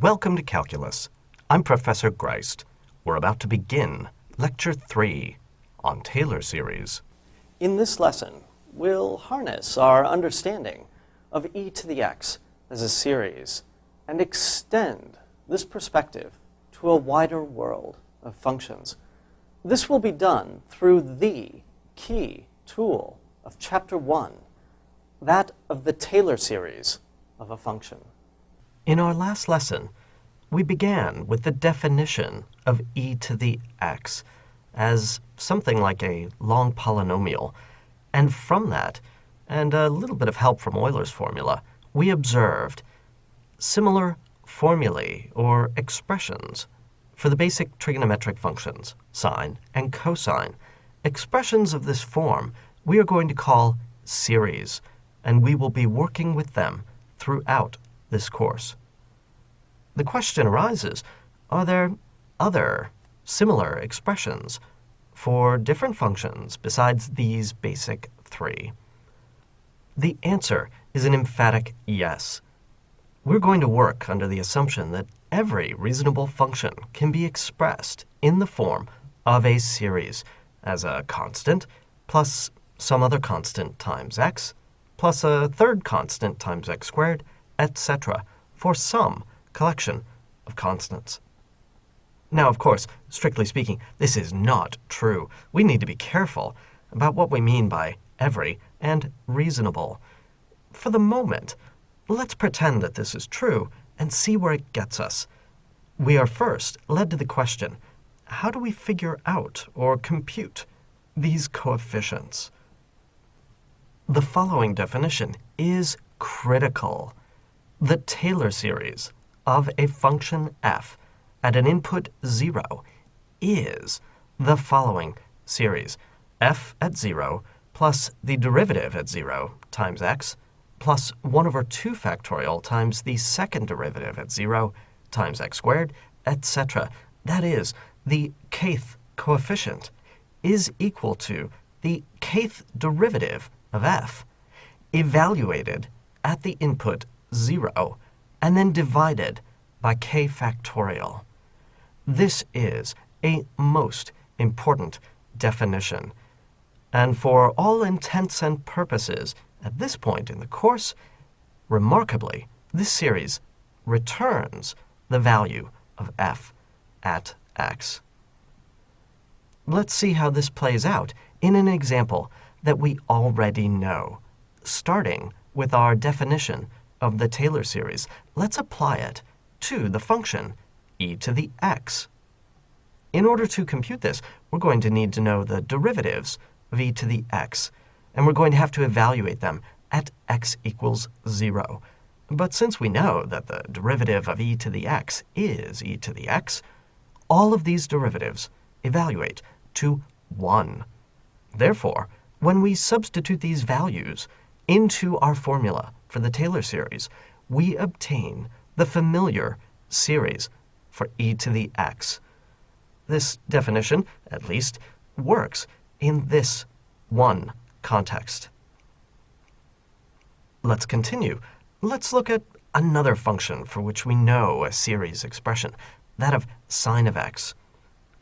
Welcome to Calculus. I'm Professor Greist. We're about to begin Lecture 3 on Taylor series. In this lesson, we'll harness our understanding of e to the x as a series and extend this perspective to a wider world of functions. This will be done through the key tool of Chapter 1, that of the Taylor series of a function. In our last lesson, we began with the definition of e to the x as something like a long polynomial. And from that, and a little bit of help from Euler's formula, we observed similar formulae or expressions for the basic trigonometric functions, sine and cosine. Expressions of this form we are going to call series, and we will be working with them throughout this course. The question arises, are there other similar expressions for different functions besides these basic three? The answer is an emphatic yes. We're going to work under the assumption that every reasonable function can be expressed in the form of a series as a constant plus some other constant times x plus a third constant times x squared, etc., for some collection of constants. Now, of course, strictly speaking, this is not true. We need to be careful about what we mean by every and reasonable. For the moment, let's pretend that this is true and see where it gets us. We are first led to the question, how do we figure out or compute these coefficients? The following definition is critical. The Taylor series of a function f at an input 0 is the following series: f at 0 plus the derivative at 0 times x plus 1 over 2 factorial times the second derivative at 0 times x squared, etc. That is, the kth coefficient is equal to the kth derivative of f evaluated at the input 0 and then divided by k factorial. This is a most important definition. And for all intents and purposes, at this point in the course, remarkably, this series returns the value of f at x. Let's see how this plays out in an example that we already know. Starting with our definition of the Taylor series, let's apply it to the function e to the x. In order to compute this, we're going to need to know the derivatives of e to the x, and we're going to have to evaluate them at x equals 0. But since we know that the derivative of e to the x is e to the x, all of these derivatives evaluate to 1. Therefore, when we substitute these values into our formula for the Taylor series, we obtain the familiar series for e to the x. This definition, at least, works in this one context. Let's continue. Let's look at another function for which we know a series expression, that of sine of x.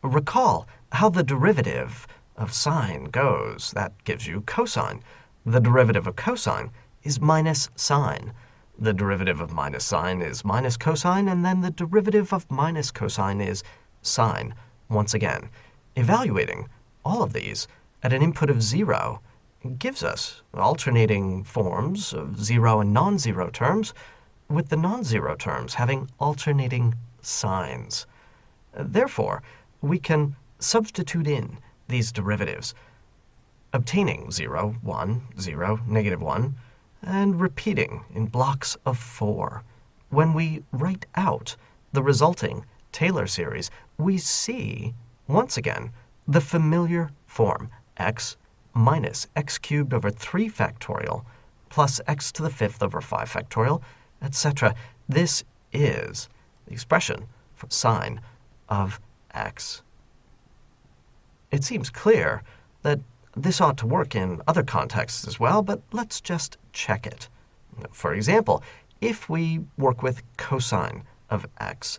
Recall how the derivative of sine goes. That gives you cosine. The derivative of cosine is minus sine. The derivative of minus sine is minus cosine, and then the derivative of minus cosine is sine. Once again, evaluating all of these at an input of 0 gives us alternating forms of 0 and non-zero terms, with the non-zero terms having alternating signs. Therefore, we can substitute in these derivatives, obtaining 0, 1, 0, negative 1, and repeating in blocks of 4. When we write out the resulting Taylor series, we see, once again, the familiar form x minus x cubed over 3 factorial plus x to the 5th over 5 factorial, etc. This is the expression for sine of x. It seems clear that this ought to work in other contexts as well, but let's just check it. For example, if we work with cosine of x,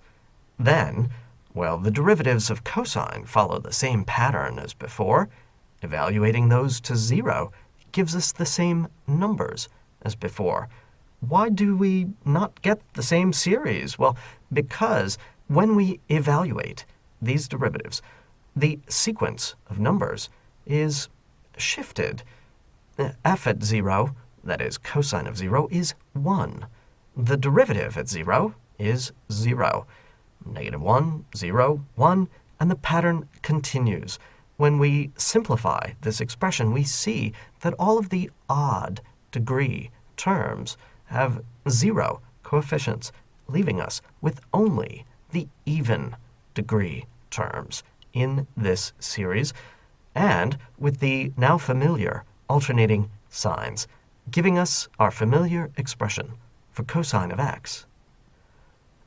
then, well, the derivatives of cosine follow the same pattern as before. Evaluating those to 0 gives us the same numbers as before. Why do we not get the same series? Well, because when we evaluate these derivatives, the sequence of numbers is shifted. F at 0, that is cosine of 0, is 1. The derivative at 0 is 0. -1, 0, 1, and the pattern continues. When we simplify this expression, we see that all of the odd degree terms have 0 coefficients, leaving us with only the even degree terms in this series, and with the now familiar alternating signs, giving us our familiar expression for cosine of x.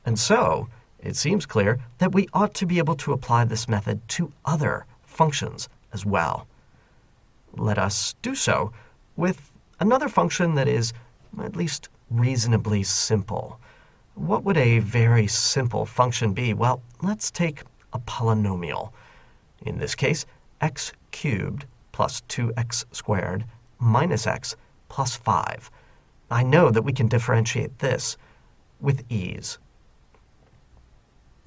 And so, it seems clear that we ought to be able to apply this method to other functions as well. Let us do so with another function that is at least reasonably simple. What would a very simple function be? Well, let's take a polynomial. In this case, x cubed plus 2x squared minus x plus 5. I know that we can differentiate this with ease.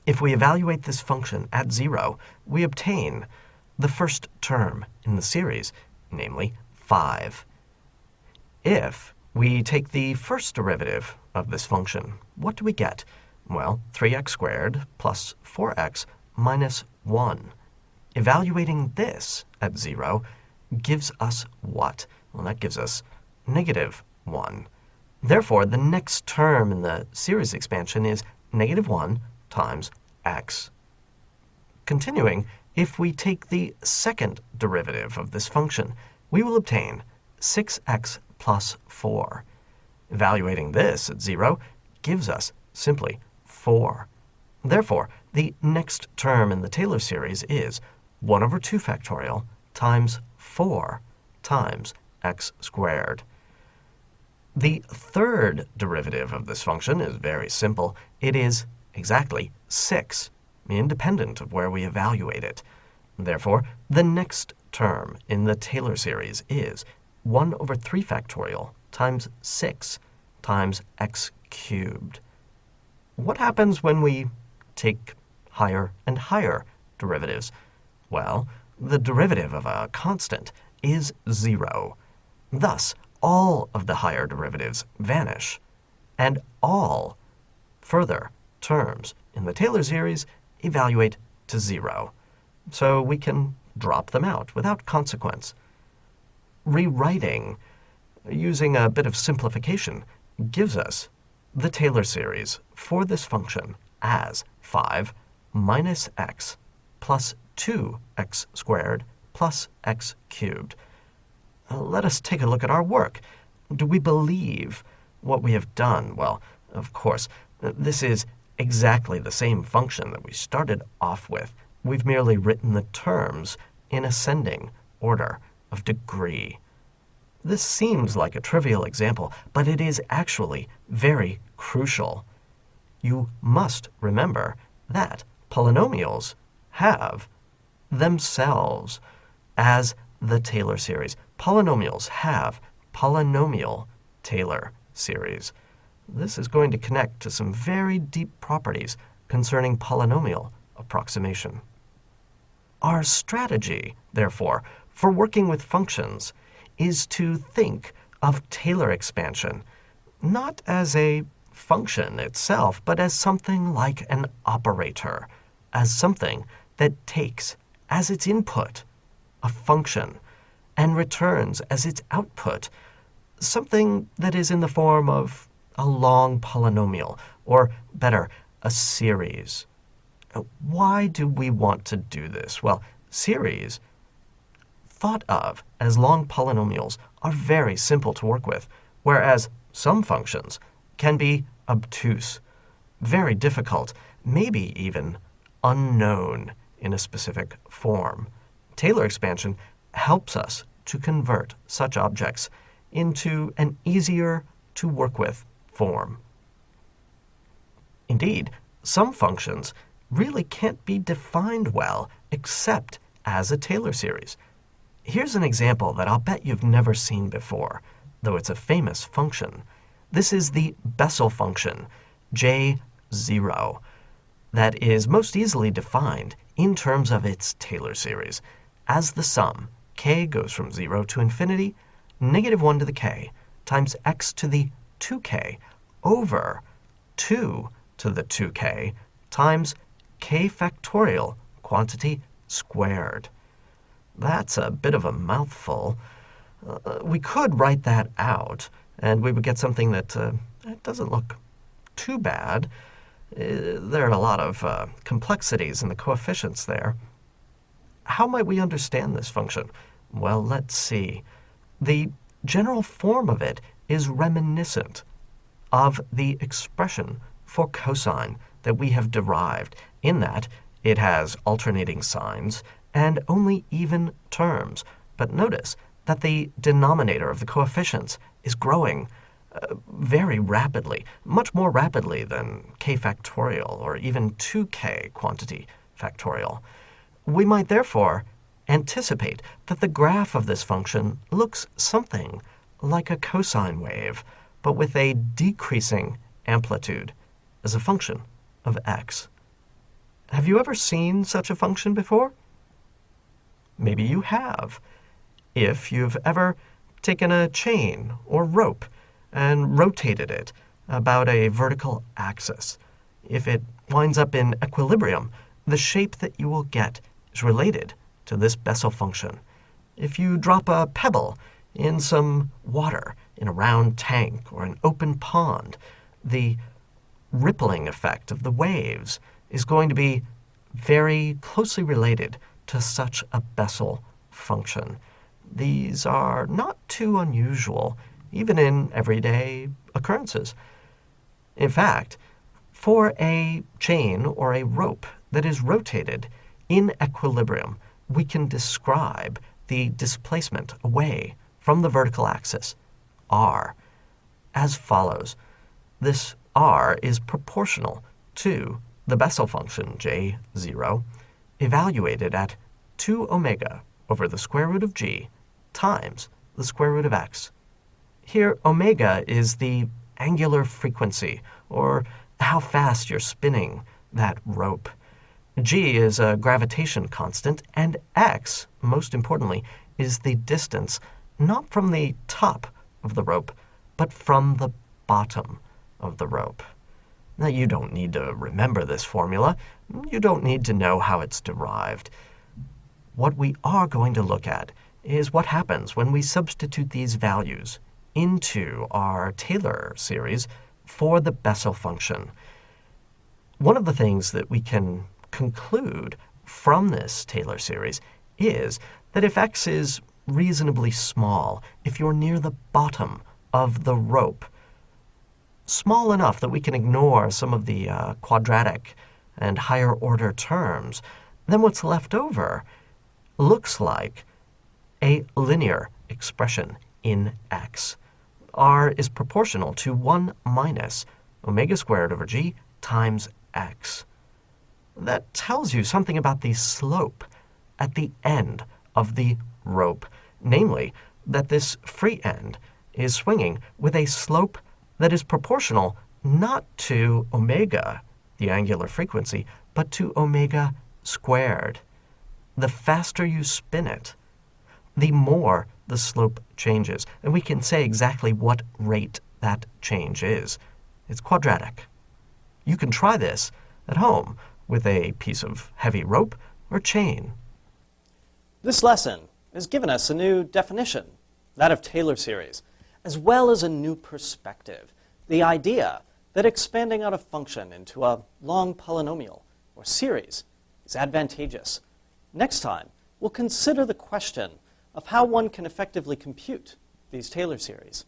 If we evaluate this function at 0, we obtain the first term in the series, namely 5. If we take the first derivative of this function, what do we get? Well, 3x squared plus 4x minus 1. Evaluating this at 0 gives us what? Well, that gives us -1. Therefore, the next term in the series expansion is -1 times x. Continuing, if we take the second derivative of this function, we will obtain 6x plus 4. Evaluating this at 0 gives us simply 4. Therefore, the next term in the Taylor series is 1/2 factorial times 4 times x squared. The third derivative of this function is very simple. It is exactly 6, independent of where we evaluate it. Therefore, the next term in the Taylor series is 1/3 factorial times 6 times x cubed. What happens when we take higher and higher derivatives? Well, the derivative of a constant is 0. Thus, all of the higher derivatives vanish, and all further terms in the Taylor series evaluate to 0. So we can drop them out without consequence. Rewriting, using a bit of simplification, gives us the Taylor series for this function as 5 minus x plus 2x squared plus x cubed. Let us take a look at our work. Do we believe what we have done? Well, of course, this is exactly the same function that we started off with. We've merely written the terms in ascending order of degree. This seems like a trivial example, but it is actually very crucial. You must remember that polynomials have themselves as the Taylor series. Polynomials have polynomial Taylor series. This is going to connect to some very deep properties concerning polynomial approximation. Our strategy, therefore, for working with functions is to think of Taylor expansion not as a function itself, but as something like an operator, as something that takes as its input a function and returns as its output something that is in the form of a long polynomial, or better, a series. Why do we want to do this? Well, series, thought of as long polynomials, are very simple to work with, whereas some functions can be obtuse, very difficult, maybe even unknown in a specific form. Taylor expansion helps us to convert such objects into an easier to work with form. Indeed, Some functions really can't be defined well except as a Taylor series. Here's an example that I'll bet you've never seen before, though it's a famous function. This is the Bessel function, J0, that is most easily defined in terms of its Taylor series as the sum, k goes from 0 to infinity, -1 to the k, times x to the 2k over 2 to the 2k times k factorial quantity squared. That's a bit of a mouthful. We could write that out, and we would get something that doesn't look too bad. There are a lot of complexities in the coefficients there. How might we understand this function? Well, let's see. The general form of it is reminiscent of the expression for cosine that we have derived, in that it has alternating signs and only even terms. But notice that the denominator of the coefficients is growing very rapidly, much more rapidly than k factorial or even 2k quantity factorial. We might therefore anticipate that the graph of this function looks something like a cosine wave, but with a decreasing amplitude as a function of x. Have you ever seen such a function before? Maybe you have. If you've ever taken a chain or rope and rotated it about a vertical axis, if it winds up in equilibrium, the shape that you will get is related to this Bessel function. If you drop a pebble in some water in a round tank or an open pond, the rippling effect of the waves is going to be very closely related to such a Bessel function. These are not too unusual, even in everyday occurrences. In fact, for a chain or a rope that is rotated in equilibrium, we can describe the displacement away from the vertical axis, r, as follows. This r is proportional to the Bessel function, J0, evaluated at 2 omega over the square root of g times the square root of x. Here, omega is the angular frequency, or how fast you're spinning that rope. G is a gravitation constant, and x, most importantly, is the distance not from the top of the rope, but from the bottom of the rope. Now, you don't need to remember this formula. You don't need to know how it's derived. What we are going to look at is what happens when we substitute these values into our Taylor series for the Bessel function. One of the things that we can conclude from this Taylor series is that if x is reasonably small, if you're near the bottom of the rope, small enough that we can ignore some of the quadratic and higher order terms, then what's left over looks like a linear expression in x. R is proportional to 1 minus omega squared over g times x. That tells you something about the slope at the end of the rope, namely that this free end is swinging with a slope that is proportional not to omega, the angular frequency, but to omega squared. The faster you spin it, the more the slope changes. And we can say exactly what rate that change is. It's quadratic. You can try this at home with a piece of heavy rope or chain. This lesson has given us a new definition, that of Taylor series, as well as a new perspective, the idea that expanding out a function into a long polynomial or series is advantageous. Next time, we'll consider the question of how one can effectively compute these Taylor series.